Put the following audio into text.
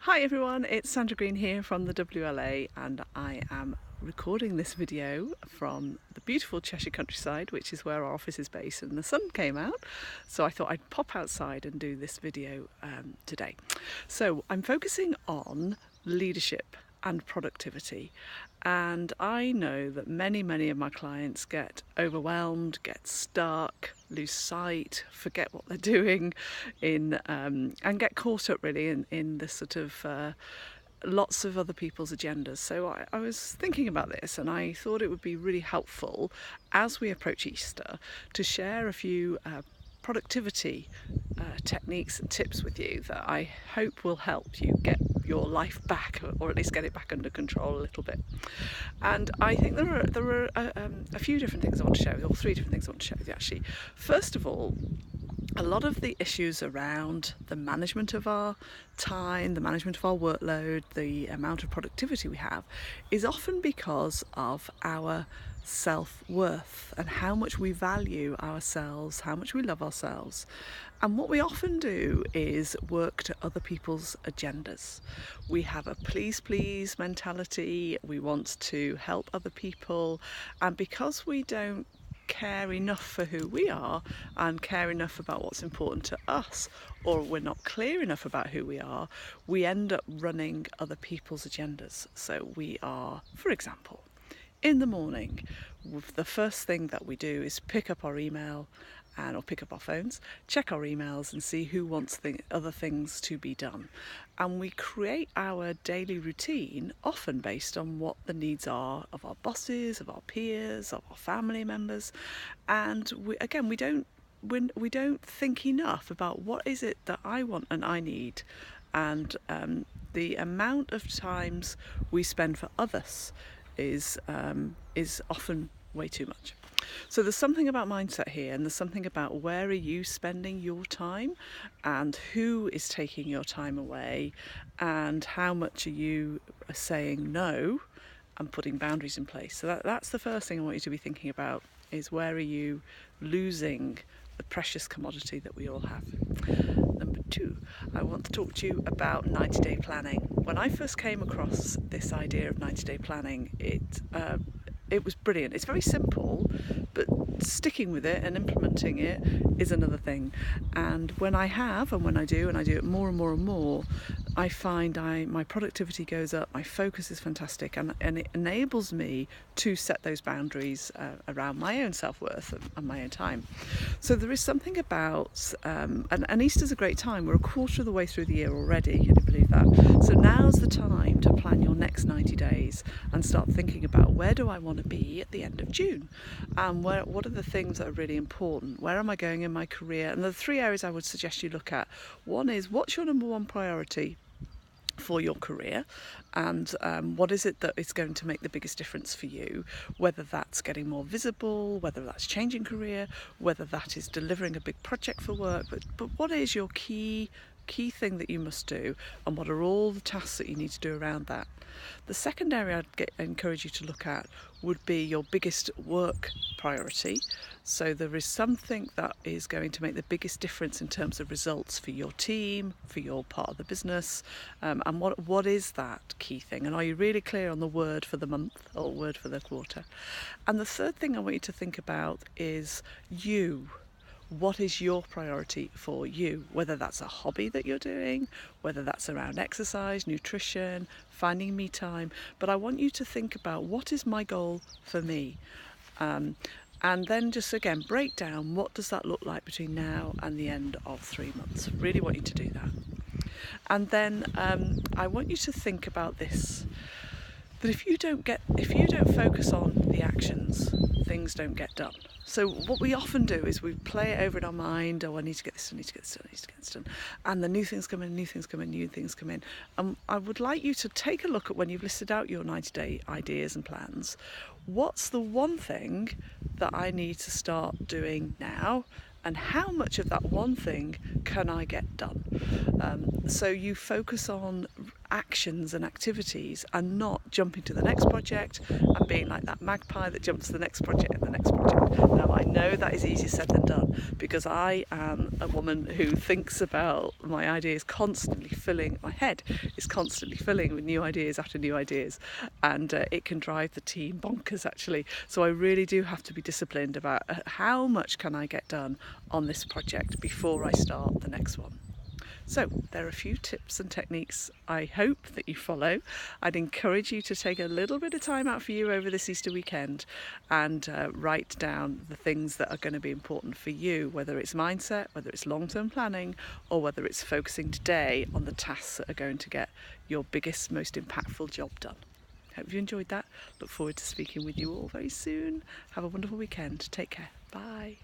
Hi everyone, it's Sandra Green here from the WLA, and I am recording this video from the beautiful Cheshire countryside, which is where our office is based, and the sun came out, so I thought I'd pop outside and do this video today. So I'm focusing on leadership and productivity, and I know that many of my clients get overwhelmed, get stuck, lose sight, forget what they're doing and get caught up really in the sort of lots of other people's agendas. So I was thinking about this, and I thought it would be really helpful as we approach Easter to share a few productivity techniques and tips with you that I hope will help you get your life back, or at least get it back under control a little bit. And I think there are a few different things I want to share with you, or three different things I want to share with you actually. First of all, a lot of the issues around the management of our time, the management of our workload, the amount of productivity we have is often because of our self-worth and how much we value ourselves, how much we love ourselves. And what we often do is work to other people's agendas. We have a please mentality, we want to help other people, and because we don't care enough for who we are and care enough about what's important to us, or we're not clear enough about who we are, we end up running other people's agendas. So we are, for example, in the morning, the first thing that we do is pick up our email or pick up our phones, check our emails and see who wants other things to be done. And we create our daily routine often based on what the needs are of our bosses, of our peers, of our family members. And we don't think enough about what is it that I want and I need. And the amount of times we spend for others is often way too much. So there's something about mindset here, and there's something about where are you spending your time and who is taking your time away, and how much are you saying no and putting boundaries in place. So that's the first thing I want you to be thinking about, is where are you losing the precious commodity that we all have. Number two, I want to talk to you about 90-day planning. When I first came across this idea of 90-day planning, it was brilliant. It's very simple, but sticking with it and implementing it is another thing. And when I do it more and more, I find my productivity goes up, my focus is fantastic, and it enables me to set those boundaries around my own self-worth and my own time. So there is something about, and Easter's a great time. We're a quarter of the way through the year already, can you believe that? So now's the time to plan your next 90 days and start thinking about, where do I want to be at the end of June? And what are the things that are really important? Where am I going in my career? And the three areas I would suggest you look at. One is, what's your number one priority for your career, and what is it that is going to make the biggest difference for you, whether that's getting more visible, whether that's changing career, whether that is delivering a big project for work, but what is your key thing that you must do, and what are all the tasks that you need to do around that. The second area I'd encourage you to look at would be your biggest work priority. So there is something that is going to make the biggest difference in terms of results for your team, for your part of the business, and what is that key thing, and are you really clear on the word for the month or word for the quarter. And the third thing I want you to think about is you. What is your priority for you? Whether that's a hobby that you're doing, whether that's around exercise, nutrition, finding me time. But I want you to think about, what is my goal for me? And then just again, break down, what does that look like between now and the end of 3 months? Really want you to do that. And then I want you to think about this, that if you don't focus on the actions, things don't get done. So what we often do is we play it over in our mind, I need to get this done, I need to get this done. And the new things come in. And I would like you to take a look at, when you've listed out your 90-day ideas and plans, what's the one thing that I need to start doing now, and how much of that one thing can I get done? So you focus on actions and activities and not jumping to the next project and being like that magpie that jumps to the next project and the next project. Now, I know that is easier said than done, because I am a woman who thinks about my ideas constantly filling, my head is constantly filling with new ideas after new ideas, and it can drive the team bonkers actually. So I really do have to be disciplined about how much can I get done on this project before I start the next one. So there are a few tips and techniques I hope that you follow. I'd encourage you to take a little bit of time out for you over this Easter weekend and write down the things that are going to be important for you, whether it's mindset, whether it's long-term planning, or whether it's focusing today on the tasks that are going to get your biggest, most impactful job done. Hope you enjoyed that. Look forward to speaking with you all very soon. Have a wonderful weekend. Take care. Bye.